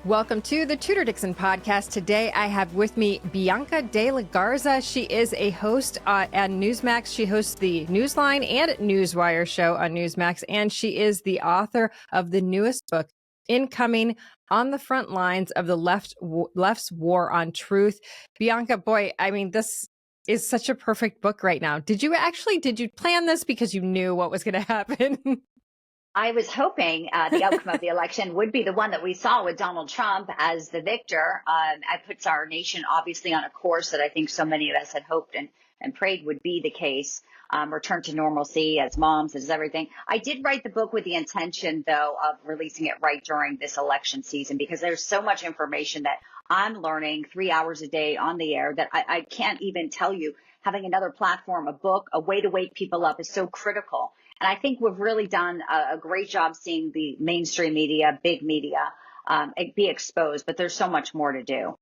Welcome to the Tudor Dixon Podcast. Today I have with me Bianca De La Garza. She is a host at Newsmax. She hosts the Newsline and Newswire show on Newsmax, and she is the author of the newest book, Incoming: On the Front Lines of the Left's War on Truth. Bianca, boy, I mean, this is such a perfect book right now. Did you plan this because you knew what was going to happen? I was hoping the outcome of the election would be the one that we saw with Donald Trump as the victor. It puts our nation obviously on a course that I think so many of us had hoped and prayed would be the case. Return to normalcy as moms, as everything. I did write the book with the intention, though, of releasing it right during this election season, because there's so much information that I'm learning 3 hours a day on the air that I can't even tell you. Having another platform, a book, a way to wake people up is so critical. And I think we've really done a great job seeing the mainstream media, big media, be exposed, but there's so much more to do.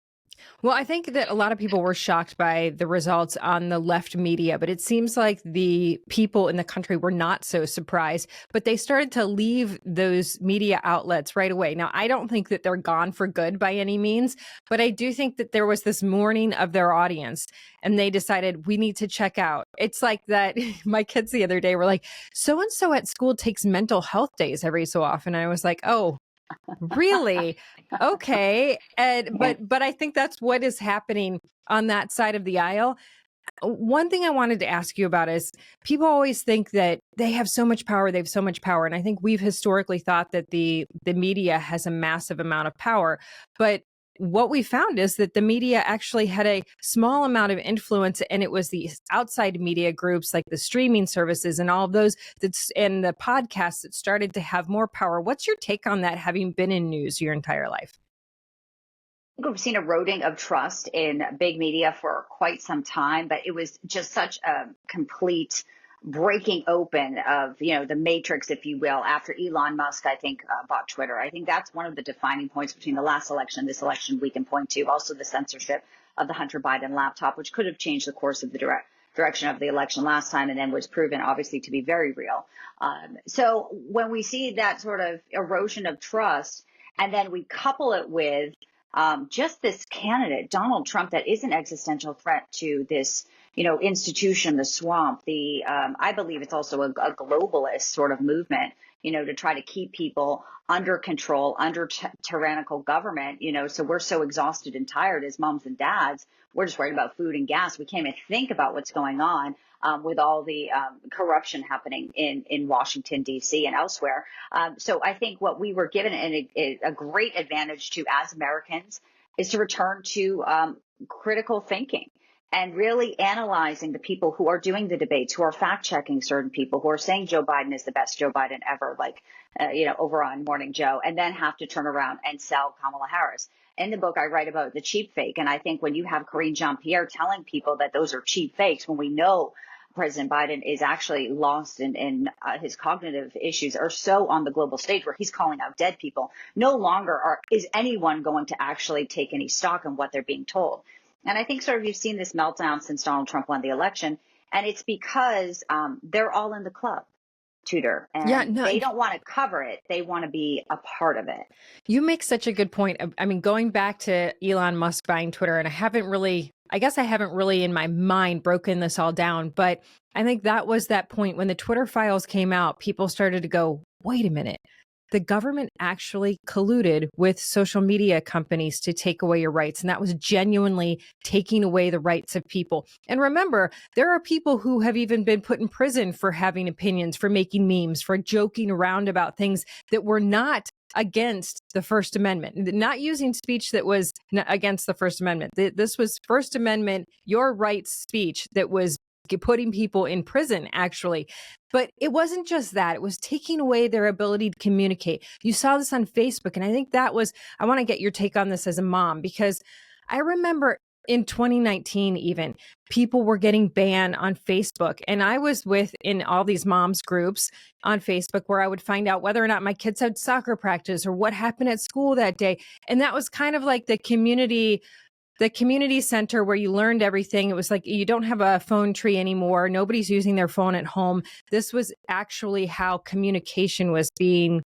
Well, I think that a lot of people were shocked by the results on the left media, but it seems like the people in the country were not so surprised, but they started to leave those media outlets right away. Now, I don't think that they're gone for good by any means, but I do think that there was this mourning of their audience and they decided we need to check out. It's like that. My kids the other day were like, so-and-so at school takes mental health days every so often. I was like, oh, really? Okay. But I think that's what is happening on that side of the aisle. One thing I wanted to ask you about is people always think that they have so much power, And I think we've historically thought that the media has a massive amount of power. But what we found is that the media actually had a small amount of influence, and it was the outside media groups like the streaming services and all of those and the podcasts that started to have more power. What's your take on that, having been in news your entire life? We've seen eroding of trust in big media for quite some time, but it was just such a complete breaking open of, the matrix, if you will, after Elon Musk, I think, bought Twitter. I think that's one of the defining points between the last election and this election we can point to. Also the censorship of the Hunter Biden laptop, which could have changed the course of the direction of the election last time and then was proven obviously to be very real. So when we see that sort of erosion of trust and then we couple it with just this candidate, Donald Trump, that is an existential threat to this, institution, the swamp, I believe it's also a globalist sort of movement, to try to keep people under control, under tyrannical government, so we're so exhausted and tired as moms and dads. We're just worried about food and gas. We can't even think about what's going on with all the corruption happening in Washington, D.C. and elsewhere. So I think what we were given a great advantage to as Americans is to return to critical thinking and really analyzing the people who are doing the debates, who are fact checking certain people, who are saying Joe Biden is the best Joe Biden ever, like, over on Morning Joe, and then have to turn around and sell Kamala Harris. In the book, I write about the cheap fake. And I think when you have Karine Jean-Pierre telling people that those are cheap fakes, when we know President Biden is actually lost in his cognitive issues are so on the global stage where he's calling out dead people, no longer is anyone going to actually take any stock in what they're being told. And I think sort of you've seen this meltdown since Donald Trump won the election. And it's because they're all in the club, Tudor. And they don't want to cover it. They want to be a part of it. You make such a good point. I mean, going back to Elon Musk buying Twitter, and I haven't really in my mind broken this all down, but I think that was that point when the Twitter files came out, people started to go, wait a minute. The government actually colluded with social media companies to take away your rights. And that was genuinely taking away the rights of people. And remember, there are people who have even been put in prison for having opinions, for making memes, for joking around about things that were not against the First Amendment, not using speech that was against the First Amendment. This was First Amendment, your rights speech that was putting people in prison, actually. But it wasn't just that. It was taking away their ability to communicate. You saw this on Facebook. And I think I want to get your take on this as a mom, because I remember in 2019, even people were getting banned on Facebook. And I was in all these moms groups on Facebook where I would find out whether or not my kids had soccer practice or what happened at school that day. And that was kind of like the community center where you learned everything. It was like, you don't have a phone tree anymore. Nobody's using their phone at home. This was actually how communication was being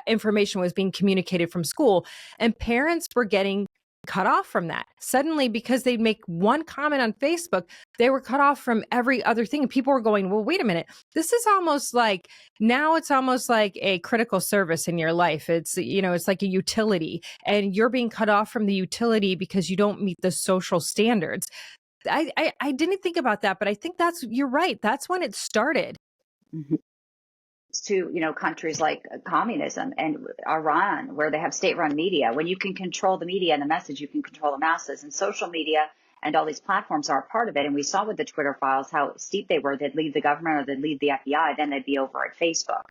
information was being communicated from school, and parents were getting cut off from that. Suddenly, because they'd make one comment on Facebook, they were cut off from every other thing. And people were going, well, wait a minute. This is almost like, now it's almost like a critical service in your life. It's, it's like a utility, and you're being cut off from the utility because you don't meet the social standards. I didn't think about that, but I think you're right. That's when it started. Mm-hmm. To countries like communism and Iran, where they have state-run media. When you can control the media and the message, you can control the masses. And social media and all these platforms are a part of it. And we saw with the Twitter files how steep they were. They'd leave the government or they'd leave the FBI, then they'd be over at Facebook.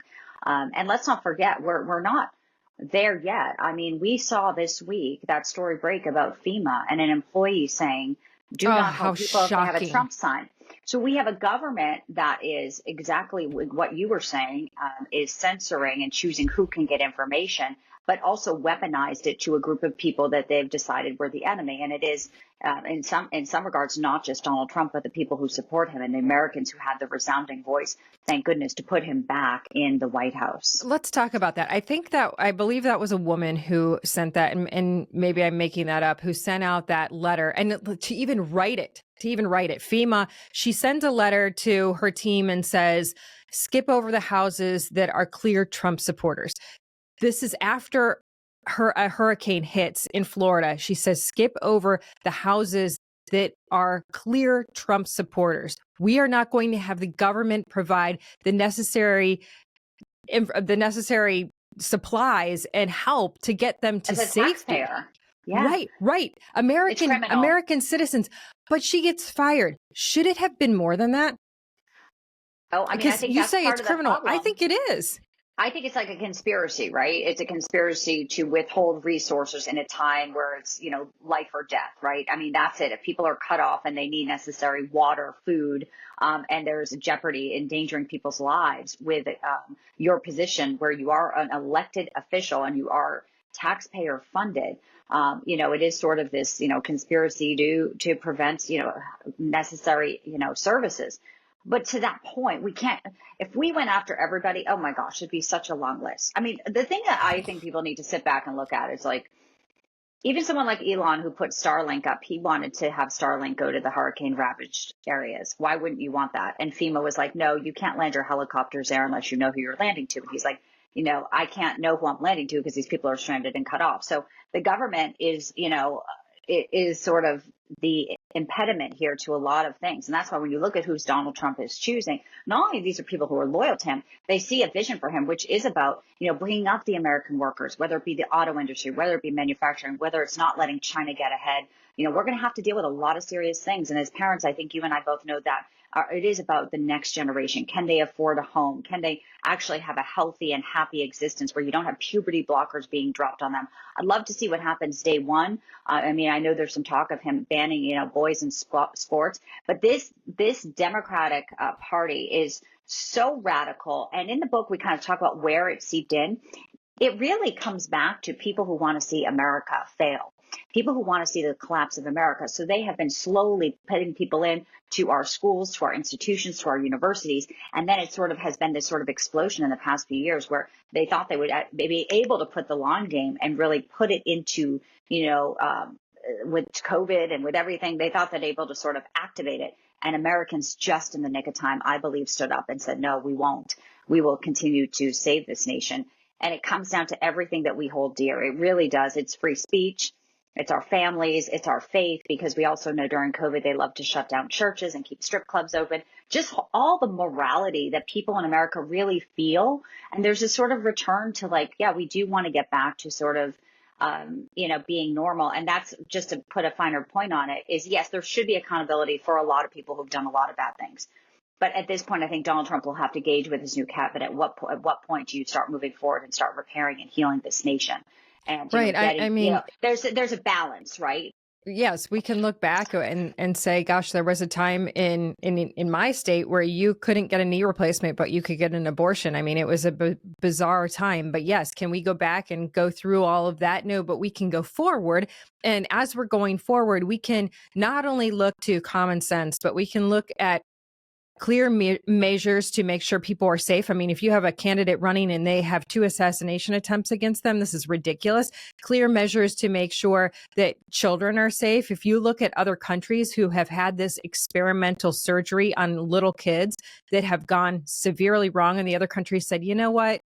And let's not forget, we're not there yet. I mean, we saw this week that story break about FEMA and an employee saying, do not help people if they have a Trump sign. So we have a government that is exactly what you were saying, is censoring and choosing who can get information, but also weaponized it to a group of people that they've decided were the enemy. And it is, in some regards, not just Donald Trump, but the people who support him and the Americans who had the resounding voice, thank goodness, to put him back in the White House. Let's talk about that. I believe that was a woman who sent that, and maybe I'm making that up, who sent out that letter, and to even write it. FEMA, she sends a letter to her team and says, skip over the houses that are clear Trump supporters. This is after a hurricane hits in Florida. She says, skip over the houses that are clear Trump supporters. We are not going to have the government provide the necessary supplies and help to get them to safety. Taxpayer. Yeah. Right. American citizens. But she gets fired. Should it have been more than that? Oh, I mean, I think you say it's criminal. I think it is. I think it's like a conspiracy, right? It's a conspiracy to withhold resources in a time where it's, life or death, right? I mean, that's it. If people are cut off and they need necessary water, food, and there's a jeopardy endangering people's lives with your position where you are an elected official and you are taxpayer funded, it is sort of this, conspiracy to prevent, necessary, services. But to that point, we can't, if we went after everybody, oh my gosh, it'd be such a long list. I mean, the thing that I think people need to sit back and look at is like, even someone like Elon who put Starlink up, he wanted to have Starlink go to the hurricane ravaged areas. Why wouldn't you want that? And FEMA was like, no, you can't land your helicopters there unless you know who you're landing to. And he's like, I can't know who I'm landing to because these people are stranded and cut off. So the government is, it is sort of the impediment here to a lot of things. And that's why when you look at who Donald Trump is choosing, not only these are people who are loyal to him, they see a vision for him, which is about, bringing up the American workers, whether it be the auto industry, whether it be manufacturing, whether it's not letting China get ahead. We're going to have to deal with a lot of serious things. And as parents, I think you and I both know that it is about the next generation. Can they afford a home? Can they actually have a healthy and happy existence where you don't have puberty blockers being dropped on them? I'd love to see what happens day one. I mean, I know there's some talk of him banning, boys in sports, but this Democratic Party is so radical. And in the book, we kind of talk about where it seeped in. It really comes back to people who want to see America fail. People who want to see the collapse of America. So they have been slowly putting people in to our schools, to our institutions, to our universities. And then it sort of has been this sort of explosion in the past few years where they thought they would be able to put the long game and really put it into, with COVID and with everything, they thought they'd able to sort of activate it. And Americans just in the nick of time, I believe, stood up and said, no, we won't. We will continue to save this nation. And it comes down to everything that we hold dear. It really does. It's free speech. It's our families, it's our faith, because we also know during COVID, they love to shut down churches and keep strip clubs open. Just all the morality that people in America really feel. And there's this sort of return to like, yeah, we do want to get back to sort of, being normal. And that's just to put a finer point on it is, yes, there should be accountability for a lot of people who've done a lot of bad things. But at this point, I think Donald Trump will have to gauge with his new cabinet at what point do you start moving forward and start repairing and healing this nation. And right. I mean, there's a balance, right? Yes, we can look back and say, gosh, there was a time in my state where you couldn't get a knee replacement, but you could get an abortion. I mean, it was a bizarre time. But yes, can we go back and go through all of that? No, but we can go forward. And as we're going forward, we can not only look to common sense, but we can look at clear measures to make sure people are safe. I mean, if you have a candidate running and they have 2 assassination attempts against them, this is ridiculous. Clear measures to make sure that children are safe. If you look at other countries who have had this experimental surgery on little kids that have gone severely wrong, and the other countries said, you know what?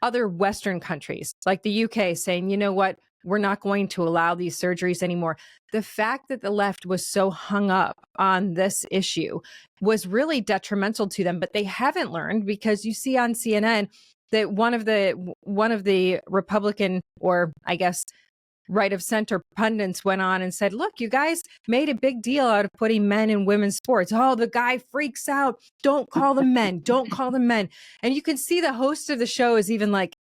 Other Western countries like the UK saying, you know what? We're not going to allow these surgeries anymore. The fact that the left was so hung up on this issue was really detrimental to them, but they haven't learned, because you see on CNN that one of the Republican, or I guess right of center pundits, went on and said, look, you guys made a big deal out of putting men in women's sports. Oh, the guy freaks out. Don't call them men. Don't call them men. And you can see the host of the show is even like,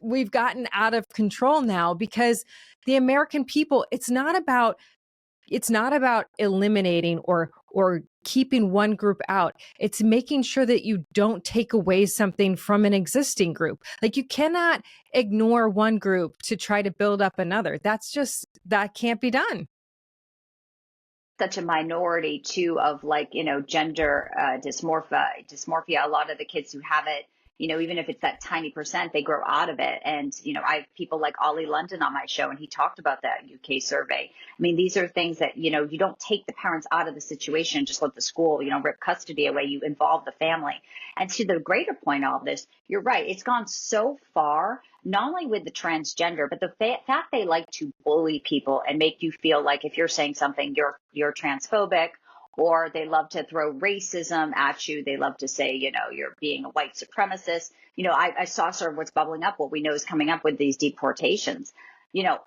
we've gotten out of control now, because the American people, it's not about eliminating or keeping one group out. It's making sure that you don't take away something from an existing group. Like, you cannot ignore one group to try to build up another. That can't be done. Such a minority too of gender dysmorphia. A lot of the kids who have it, even if it's that tiny percent, they grow out of it. And, I have people like Ollie London on my show, and he talked about that UK survey. I mean, these are things that, you don't take the parents out of the situation and just let the school, rip custody away. You involve the family. And to the greater point of this, you're right. It's gone so far, not only with the transgender, but the fact they like to bully people and make you feel like if you're saying something, you're transphobic, or they love to throw racism at you. They love to say, you're being a white supremacist. I saw sort of what's bubbling up, what we know is coming up with these deportations.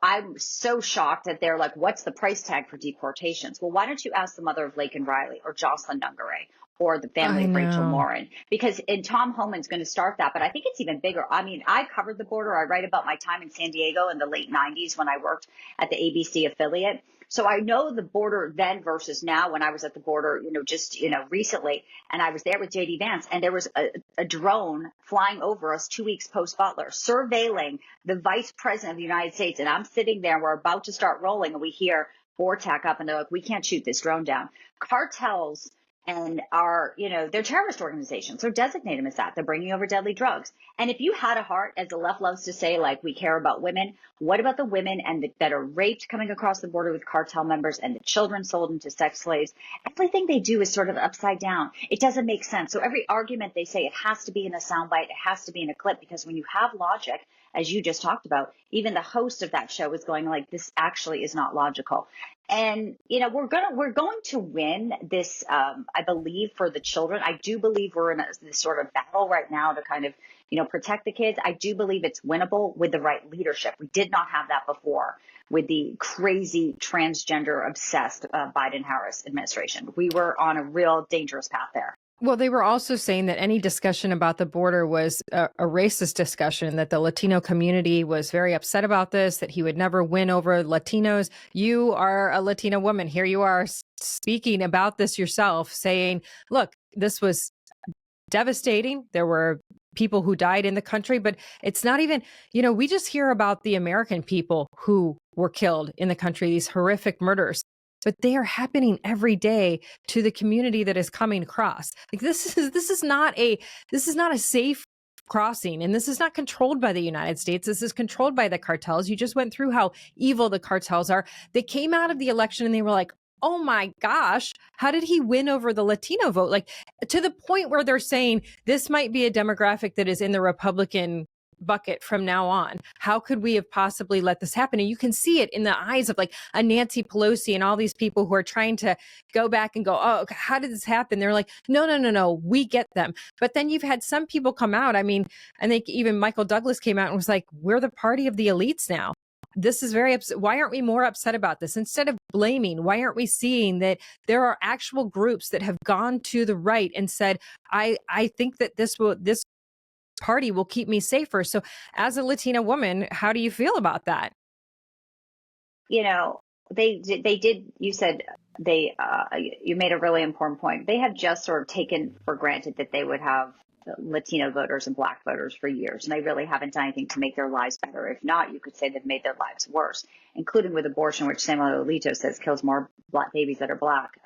I'm so shocked that they're like, what's the price tag for deportations? Well, why don't you ask the mother of Laken Riley or Jocelyn Dungare or the family of Rachel Morin? Because Tom Homan's going to start that, but I think it's even bigger. I mean, I covered the border. I write about my time in San Diego in the late 90s when I worked at the ABC affiliate. So I know the border then versus now. When I was at the border, recently, and I was there with JD Vance, and there was a drone flying over us 2 weeks post Butler, surveilling the vice president of the United States. And I'm sitting there, and we're about to start rolling, and we hear BORTAC up, and they're like, we can't shoot this drone down. Cartels and they're terrorist organizations. So designate them as that. They're bringing over deadly drugs. And if you had a heart, as the left loves to say, like, we care about women, what about the women that are raped coming across the border with cartel members, and the children sold into sex slaves? Everything they do is sort of upside down. It doesn't make sense. So every argument they say, it has to be in a soundbite, it has to be in a clip, because when you have logic, as you just talked about, even the host of that show is going like, this actually is not logical. And, we're going to win this, I believe, for the children. I do believe we're in this sort of battle right now to kind of, protect the kids. I do believe it's winnable with the right leadership. We did not have that before with the crazy transgender obsessed Biden-Harris administration. We were on a real dangerous path there. Well, they were also saying that any discussion about the border was a racist discussion, that the Latino community was very upset about this, that he would never win over Latinos. You are a Latina woman. Here you are speaking about this yourself, saying, look, this was devastating. There were people who died in the country, but it's not even, we just hear about the American people who were killed in the country, these horrific murders. But they are happening every day to the community that is coming across. Like, this is not a safe crossing, and this is not controlled by the United States. This is controlled by the cartels. You just went through how evil the cartels are. They came out of the election and they were like, oh my gosh, how did he win over the Latino vote? Like, to the point where they're saying this might be a demographic that is in the Republican bucket from now on. How could we have possibly let this happen? And you can see it in the eyes of like a Nancy Pelosi and all these people who are trying to go back and go, oh, how did this happen? They're like, no, we get them. But then you've had some people come out. I mean, I think even Michael Douglas came out and was like, we're the party of the elites now. This is very upset. Why aren't we more upset about this? Instead of blaming, why aren't we seeing that there are actual groups that have gone to the right and said, I think that this party will keep me safer. So as a Latina woman, how do you feel about that? They did, you said you made a really important point. They have just sort of taken for granted that they would have Latino voters and Black voters for years, and they really haven't done anything to make their lives better. If not, you could say they've made their lives worse, including with abortion, which Samuel Alito says kills more Black babies that are Black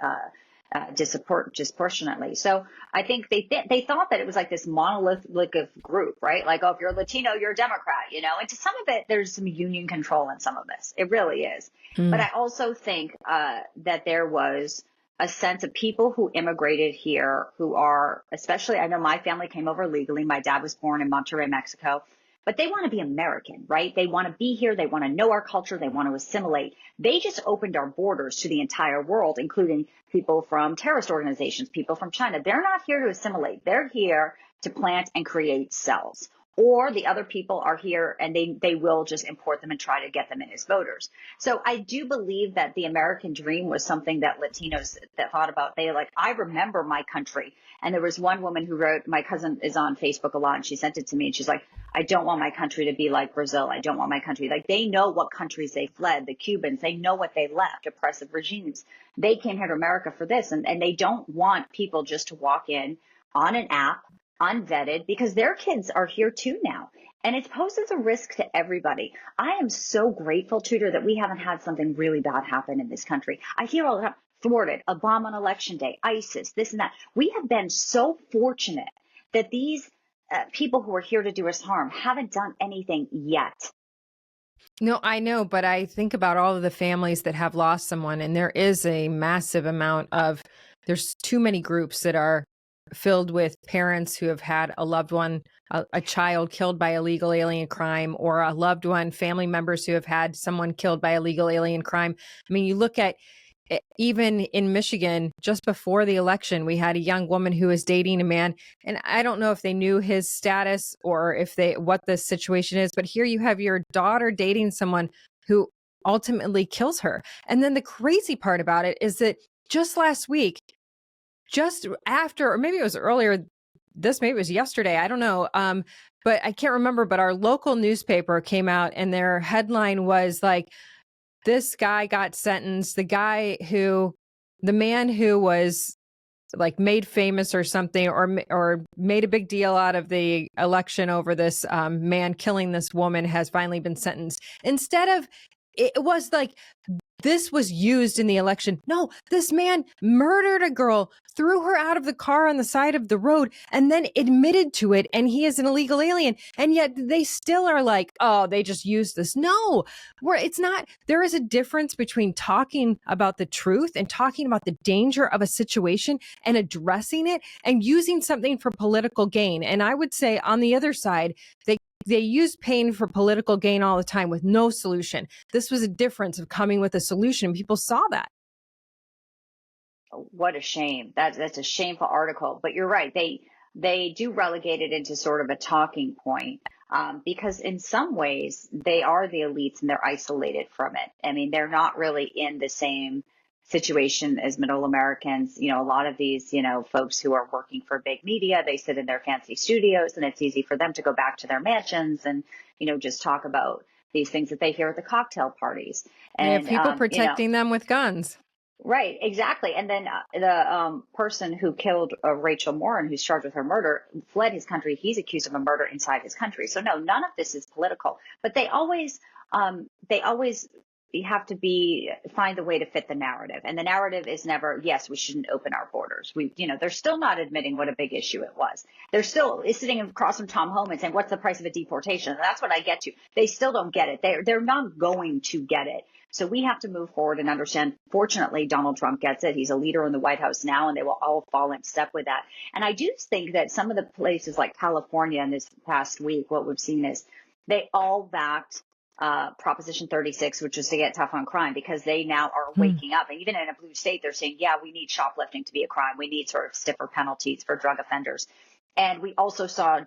disproportionately. So I think they thought that it was like this monolithic group, right? Like, oh, if you're Latino, you're a Democrat, and to some of it, there's some union control in some of this. It really is. But I also think that there was a sense of people who immigrated here who are, especially, I know my family came over legally. My dad was born in Monterrey, Mexico. But they want to be American, right? They want to be here. They want to know our culture. They want to assimilate. They just opened our borders to the entire world, including people from terrorist organizations, people from China. They're not here to assimilate. They're here to plant and create cells. Or the other people are here and they will just import them and try to get them in as voters. So I do believe that the American dream was something that Latinos that thought about. They like, I remember my country. And there was one woman who wrote, my cousin is on Facebook a lot, and she sent it to me. And she's like, I don't want my country to be like Brazil. I don't want my country. Like, they know what countries they fled, the Cubans. They know what they left, oppressive regimes. They came here to America for this. And they don't want people just to walk in on an app, unvetted, because their kids are here too now. And it poses a risk to everybody. I am so grateful, Tudor, that we haven't had something really bad happen in this country. I hear all the time, thwarted, a bomb on election day, ISIS, this and that. We have been so fortunate that these people who are here to do us harm haven't done anything yet. No, I know, but I think about all of the families that have lost someone, and there is a massive amount of, there's too many groups that are filled with parents who have had a loved one, a child killed by illegal alien crime, or a loved one, family members who have had someone killed by illegal alien crime. I mean, you look at, even in Michigan, just before the election, we had a young woman who was dating a man, and I don't know if they knew his status or what the situation is, but here you have your daughter dating someone who ultimately kills her. And then the crazy part about it is that just last week, just after, or maybe it was earlier, maybe it was yesterday, I don't know, but I can't remember, but our local newspaper came out and their headline was like, this guy got sentenced, the man who was like made famous or something, or made a big deal out of the election over this man killing this woman, has finally been sentenced. Instead of, it was like, this was used in the election. No, this man murdered a girl, threw her out of the car on the side of the road, and then admitted to it. And he is an illegal alien. And yet they still are like, oh, they just used this. No, it's not. There is a difference between talking about the truth and talking about the danger of a situation and addressing it and using something for political gain. And I would say on the other side, they use pain for political gain all the time with no solution. This was a difference of coming with a solution. People saw that. What a shame. That's a shameful article. But you're right. They do relegate it into sort of a talking point because in some ways they are the elites and they're isolated from it. I mean, they're not really in the same situation as middle Americans. A lot of these, folks who are working for big media, they sit in their fancy studios and it's easy for them to go back to their mansions and, just talk about these things that they hear at the cocktail parties. And people protecting them with guns. Right, exactly. And then the person who killed Rachel Morin, who's charged with her murder, fled his country. He's accused of a murder inside his country. So no, none of this is political. But they always have to find the way to fit the narrative. And the narrative is never, yes, we shouldn't open our borders. They're still not admitting what a big issue it was. They're still sitting across from Tom Homan saying, what's the price of a deportation? And that's what I get to. They still don't get it. They're not going to get it. So we have to move forward and understand, fortunately, Donald Trump gets it. He's a leader in the White House now, and they will all fall in step with that. And I do think that some of the places like California in this past week, what we've seen is they all backed Proposition 36, which is to get tough on crime, because they now are waking up. And even in a blue state, they're saying, yeah, we need shoplifting to be a crime. We need sort of stiffer penalties for drug offenders. And we also saw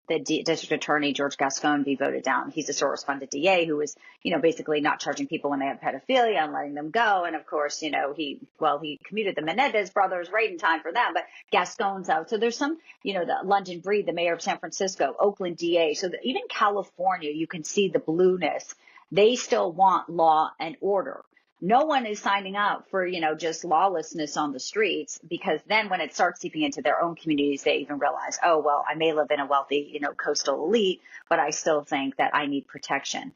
the district attorney, George Gascon, be voted down. He's a Soros-funded DA who was, basically not charging people when they had pedophilia and letting them go. And of course, he commuted the Menendez brothers right in time for them. But Gascon's out. So there's some, the London Breed, the mayor of San Francisco, Oakland DA. So even California, you can see the blueness. They still want law and order. No one is signing up for, just lawlessness on the streets, because then when it starts seeping into their own communities, they even realize, oh, well, I may live in a wealthy, coastal elite, but I still think that I need protection.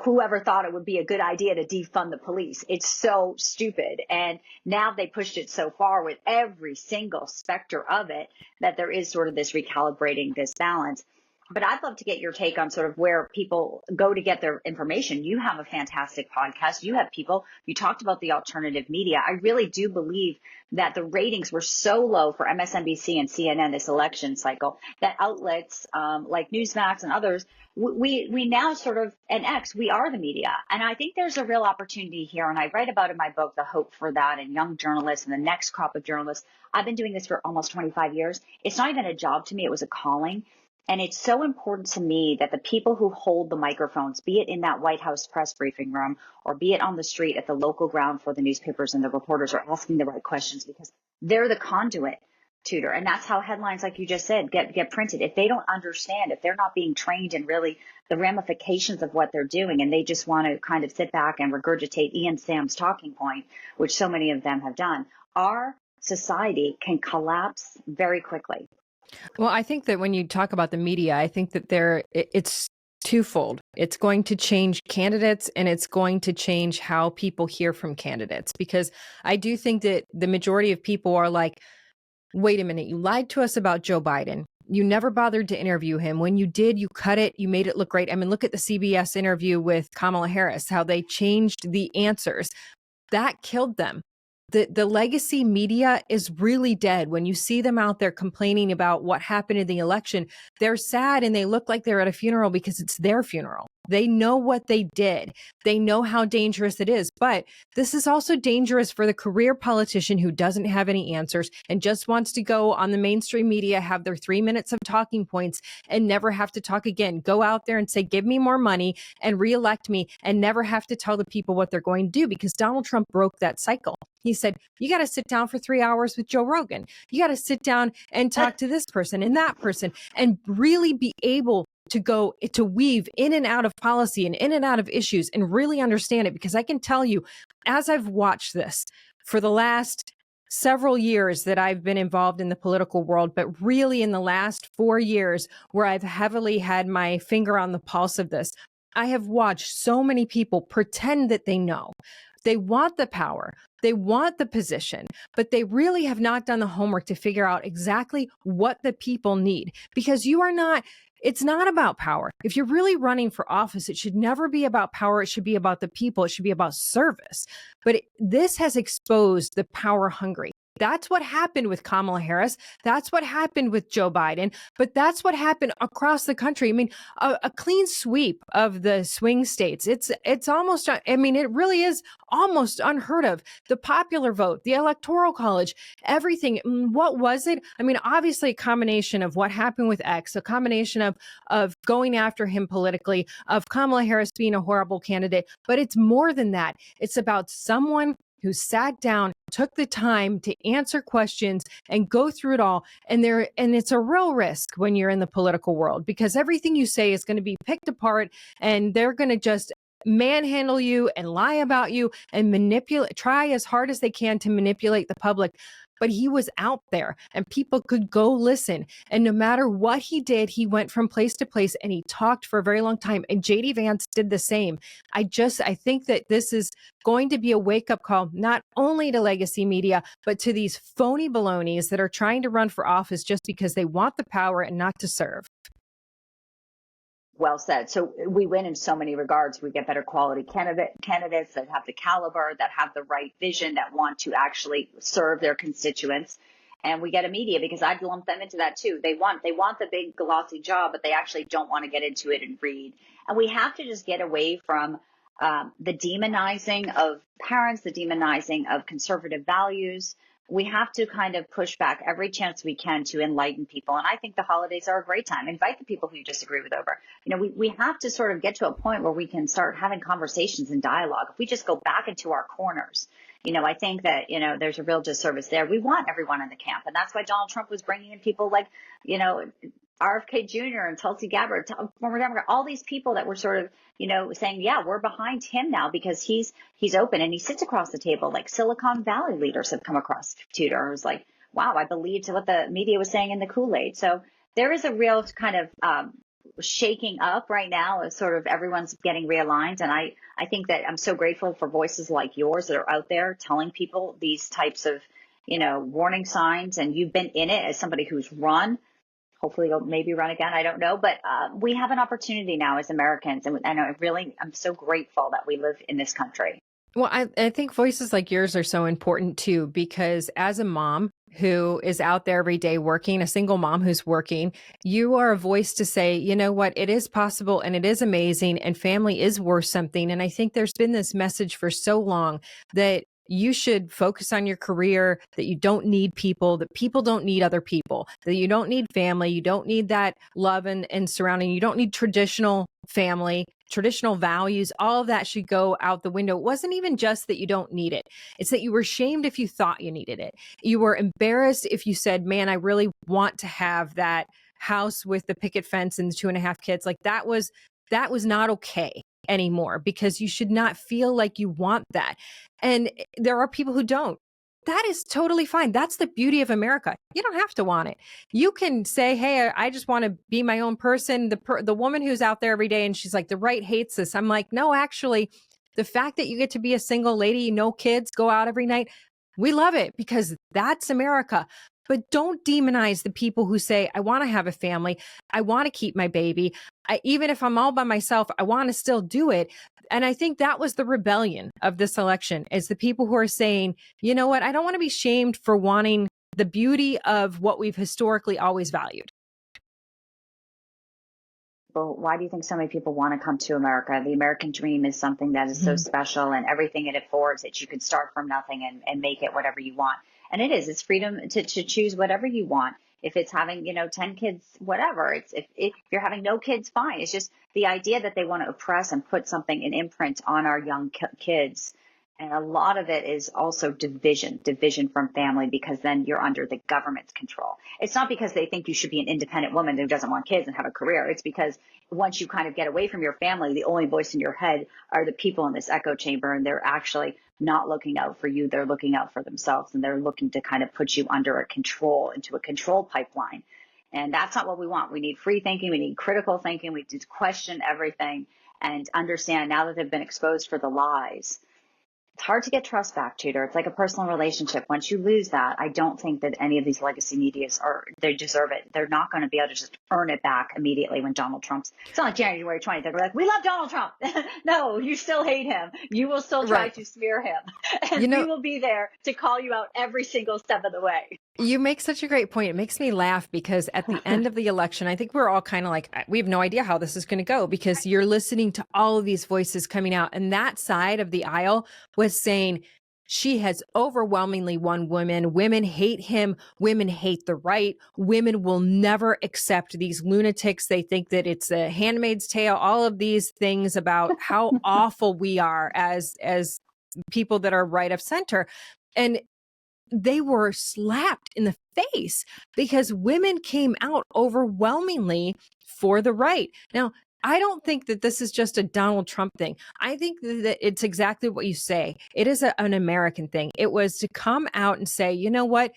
whoever thought it would be a good idea to defund the police. It's so stupid. And now they pushed it so far with every single specter of it that there is sort of this recalibrating this balance. But I'd love to get your take on sort of where people go to get their information. You have a fantastic podcast. You have people, you talked about the alternative media. I really do believe that the ratings were so low for MSNBC and CNN this election cycle that outlets like Newsmax and others, we now sort of, and X, we are the media. And I think there's a real opportunity here. And I write about in my book, the hope for that and young journalists and the next crop of journalists. I've been doing this for almost 25 years. It's not even a job to me. It was a calling. And it's so important to me that the people who hold the microphones, be it in that White House press briefing room or be it on the street at the local ground for the newspapers and the reporters, are asking the right questions, because they're the conduit, Tudor. And that's how headlines, like you just said, get printed. If they don't understand, if they're not being trained in really the ramifications of what they're doing, and they just want to kind of sit back and regurgitate Ian Sam's talking point, which so many of them have done, our society can collapse very quickly. Well, I think that when you talk about the media, I think that it's twofold. It's going to change candidates and it's going to change how people hear from candidates, because I do think that the majority of people are like, wait a minute, you lied to us about Joe Biden. You never bothered to interview him. When you did, you cut it. You made it look great. I mean, look at the CBS interview with Kamala Harris, how they changed the answers. That killed them. The legacy media is really dead. When you see them out there complaining about what happened in the election, they're sad and they look like they're at a funeral because it's their funeral. They know what they did. They know how dangerous it is. But this is also dangerous for the career politician who doesn't have any answers and just wants to go on the mainstream media, have their 3 minutes of talking points and never have to talk again. Go out there and say, give me more money and reelect me, and never have to tell the people what they're going to do, because Donald Trump broke that cycle. He said, you got to sit down for 3 hours with Joe Rogan. You got to sit down and talk to this person and that person and really be able to weave in and out of policy and in and out of issues and really understand it. Because I can tell you, as I've watched this for the last several years that I've been involved in the political world, but really in the last 4 years where I've heavily had my finger on the pulse of this, I have watched so many people pretend that they know. They want the power, they want the position, but they really have not done the homework to figure out exactly what the people need. Because it's not about power. If you're really running for office, it should never be about power. It should be about the people. It should be about service. But this has exposed the power hungry. That's what happened with Kamala Harris. That's what happened with Joe Biden. But that's what happened across the country. I mean, a clean sweep of the swing states. It's almost, I mean, it really is almost unheard of. The popular vote, the electoral college, everything. What was it? I mean, obviously a combination of what happened with X, a combination of going after him politically, of Kamala Harris being a horrible candidate. But it's more than that. It's about someone who sat down, took the time to answer questions and go through it all. And it's a real risk when you're in the political world, because everything you say is going to be picked apart and they're going to just manhandle you and lie about you and try as hard as they can to manipulate the public. But he was out there and people could go listen. And no matter what he did, he went from place to place and he talked for a very long time. And JD Vance did the same. I think that this is going to be a wake-up call, not only to legacy media, but to these phony balonies that are trying to run for office just because they want the power and not to serve. Well said. So we win in so many regards. We get better quality candidates that have the caliber, that have the right vision, that want to actually serve their constituents. And we get a media, because I'd lump them into that too. They want the big glossy job, but they actually don't want to get into it and read. And we have to just get away from the demonizing of parents, the demonizing of conservative values. We have to kind of push back every chance we can to enlighten people. And I think the holidays are a great time. Invite the people who you disagree with over. We have to sort of get to a point where we can start having conversations and dialogue. If we just go back into our corners, I think that, there's a real disservice there. We want everyone in the camp. And that's why Donald Trump was bringing in people like, RFK Jr. and Tulsi Gabbard, former Democrat, all these people that were sort of, saying, yeah, we're behind him now because he's open and he sits across the table. Like Silicon Valley leaders have come across Tudor. It was like, wow, I believed what the media was saying in the Kool-Aid. So there is a real kind of shaking up right now as sort of everyone's getting realigned. And I think that I'm so grateful for voices like yours that are out there telling people these types of, warning signs. And you've been in it as somebody who's run. Hopefully you'll maybe run again. I don't know. But we have an opportunity now as Americans. And I'm so grateful that we live in this country. Well, I think voices like yours are so important too, because as a mom who is out there every day working, a single mom who's working, you are a voice to say, you know what, it is possible and it is amazing and family is worth something. And I think there's been this message for so long that you should focus on your career, that you don't need people, that people don't need other people, that you don't need family, you don't need that love and surrounding, you don't need traditional family, traditional values. All of that should go out the window. It wasn't even just that you don't need it. It's that you were shamed if you thought you needed it. You were embarrassed if you said, man, I really want to have that house with the picket fence and the 2.5 kids. Like that was not okay anymore, because you should not feel like you want that. And there are people who don't. That is totally fine. That's the beauty of America. You don't have to want it. You can say, hey, I just want to be my own person. The woman who's out there every day and she's like, the right hates this. I'm like, no, actually, the fact that you get to be a single lady, no kids, go out every night, we love it because that's America. But don't demonize the people who say, I want to have a family. I want to keep my baby. Even if I'm all by myself, I want to still do it. And I think that was the rebellion of this election, is the people who are saying, you know what, I don't want to be shamed for wanting the beauty of what we've historically always valued. Well, why do you think so many people want to come to America? The American dream is something that is so special, and everything it affords, that you can start from nothing and make it whatever you want. And it's freedom to choose whatever you want. If it's having, 10 kids, whatever. If you're having no kids, fine. It's just the idea that they want to oppress and put something, an imprint on our young kids. And a lot of it is also division from family, because then you're under the government's control. It's not because they think you should be an independent woman who doesn't want kids and have a career. It's because once you kind of get away from your family, the only voice in your head are the people in this echo chamber, and they're actually not looking out for you. They're looking out for themselves, and they're looking to kind of put you under into a control pipeline. And that's not what we want. We need free thinking. We need critical thinking. We need to question everything and understand, now that they've been exposed for the lies, it's hard to get trust back, Tudor. It's like a personal relationship. Once you lose that, I don't think that any of these legacy medias they deserve it. They're not going to be able to just earn it back immediately when Donald Trump's, it's not like January 20th. They're like, we love Donald Trump. No, you still hate him. You will still try to smear him. And we will be there to call you out every single step of the way. You make such a great point. It makes me laugh because at the end of the election, I think we're all kind of like, we have no idea how this is going to go, because you're listening to all of these voices coming out. And that side of the aisle was saying, she has overwhelmingly won women. Women hate him. Women hate the right. Women will never accept these lunatics. They think that it's a Handmaid's Tale, all of these things about how awful we are as people that are right of center. And they were slapped in the face because women came out overwhelmingly for the right. Now, I don't think that this is just a Donald Trump thing. I think that it's exactly what you say. It is an American thing. It was to come out and say, you know what?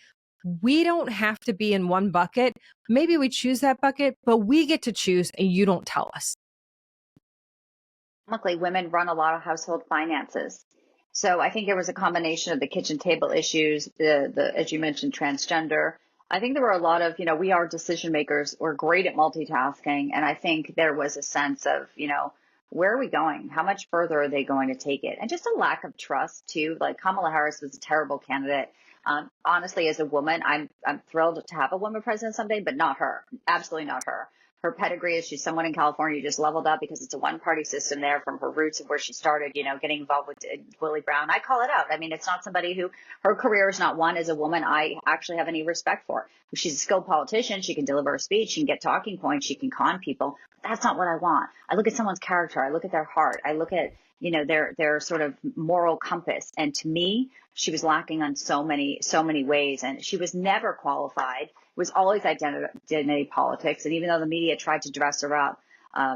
We don't have to be in one bucket. Maybe we choose that bucket, but we get to choose and you don't tell us. Luckily, women run a lot of household finances. So I think there was a combination of the kitchen table issues, the as you mentioned, transgender. I think there were a lot of, we are decision makers. We're great at multitasking. And I think there was a sense of, where are we going? How much further are they going to take it? And just a lack of trust too. Like Kamala Harris was a terrible candidate. Honestly, as a woman, I'm thrilled to have a woman president someday, but not her. Absolutely not her. Her pedigree is she's someone in California who just leveled up because it's a one-party system there, from her roots of where she started, getting involved with Willie Brown. I call it out. I mean, it's not somebody who, her career is not one as a woman I actually have any respect for. She's a skilled politician. She can deliver a speech. She can get talking points. She can con people. That's not what I want. I look at someone's character. I look at their heart. I look at, their sort of moral compass. And to me, she was lacking on so many ways. And she was never qualified. It was always identity politics. And even though the media tried to dress her up,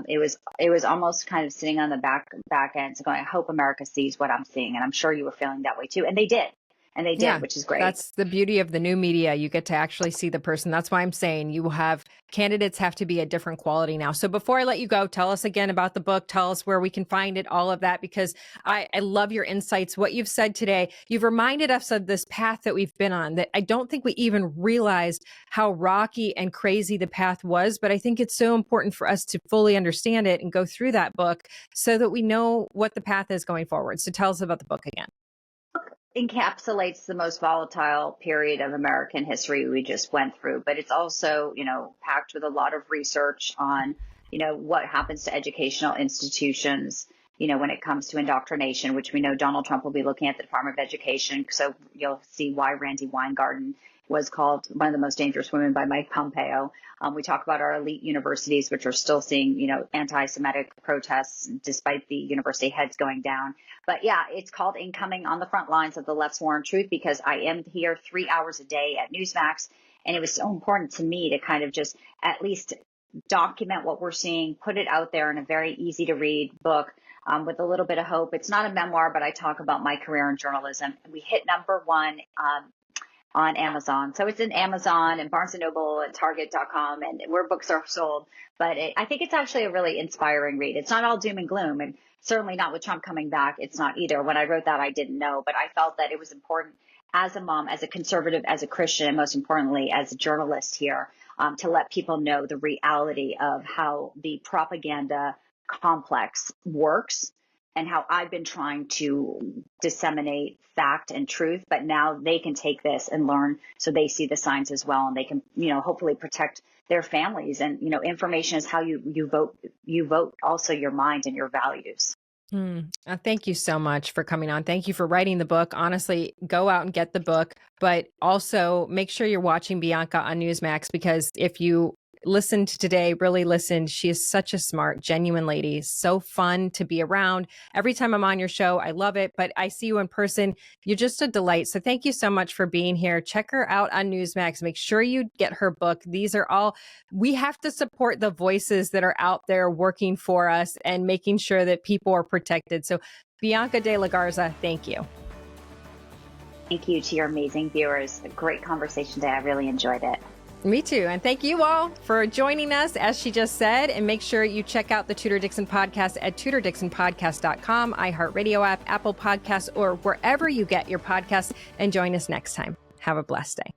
it was almost kind of sitting on the back end, so going, I hope America sees what I'm seeing. And I'm sure you were feeling that way too. And they did. And they did, Yeah, which is great. that's the beauty of the new media. You get to actually see the person. That's why I'm saying candidates have to be a different quality now. So before I let you go, tell us again about the book. Tell us where we can find it, all of that, because I love your insights. What you've said today, you've reminded us of this path that we've been on that I don't think we even realized how rocky and crazy the path was. But I think it's so important for us to fully understand it and go through that book so that we know what the path is going forward. So tell us about the book again. Encapsulates the most volatile period of American history we just went through, but it's also, packed with a lot of research on, what happens to educational institutions, when it comes to indoctrination, which we know Donald Trump will be looking at the Department of Education. So you'll see why Randy Weingarten was called one of the most dangerous women by Mike Pompeo. We talk about our elite universities, which are still seeing, anti-Semitic protests despite the university heads going down. But yeah, it's called Incoming on the Front Lines of the Left's War on Truth, because I am here 3 hours a day at Newsmax. And it was so important to me to kind of just at least document what we're seeing, put it out there in a very easy to read book with a little bit of hope. It's not a memoir, but I talk about my career in journalism. We hit #1 on Amazon. So it's in Amazon and Barnes & Noble and Target.com and where books are sold. But I think it's actually a really inspiring read. It's not all doom and gloom, and certainly not with Trump coming back. It's not either. When I wrote that, I didn't know, but I felt that it was important as a mom, as a conservative, as a Christian, and most importantly, as a journalist here, to let people know the reality of how the propaganda complex works and how I've been trying to disseminate fact and truth, but now they can take this and learn so they see the signs as well, and they can, hopefully protect their families. And, information is how you vote. You vote also your mind and your values. Thank you so much for coming on. Thank you for writing the book. Honestly, go out and get the book, but also make sure you're watching Bianca on Newsmax, because if you listened today, really listened, she is such a smart, genuine lady. So fun to be around. Every time I'm on your show, I love it, but I see you in person. You're just a delight. So thank you so much for being here. Check her out on Newsmax. Make sure you get her book. These are all, we have to support the voices that are out there working for us and making sure that people are protected. So Bianca De La Garza, thank you. Thank you to your amazing viewers. A great conversation today. I really enjoyed it. Me too. And thank you all for joining us, as she just said. And make sure you check out the Tudor Dixon Podcast at TudorDixonPodcast.com, iHeartRadio app, Apple Podcasts, or wherever you get your podcasts. And join us next time. Have a blessed day.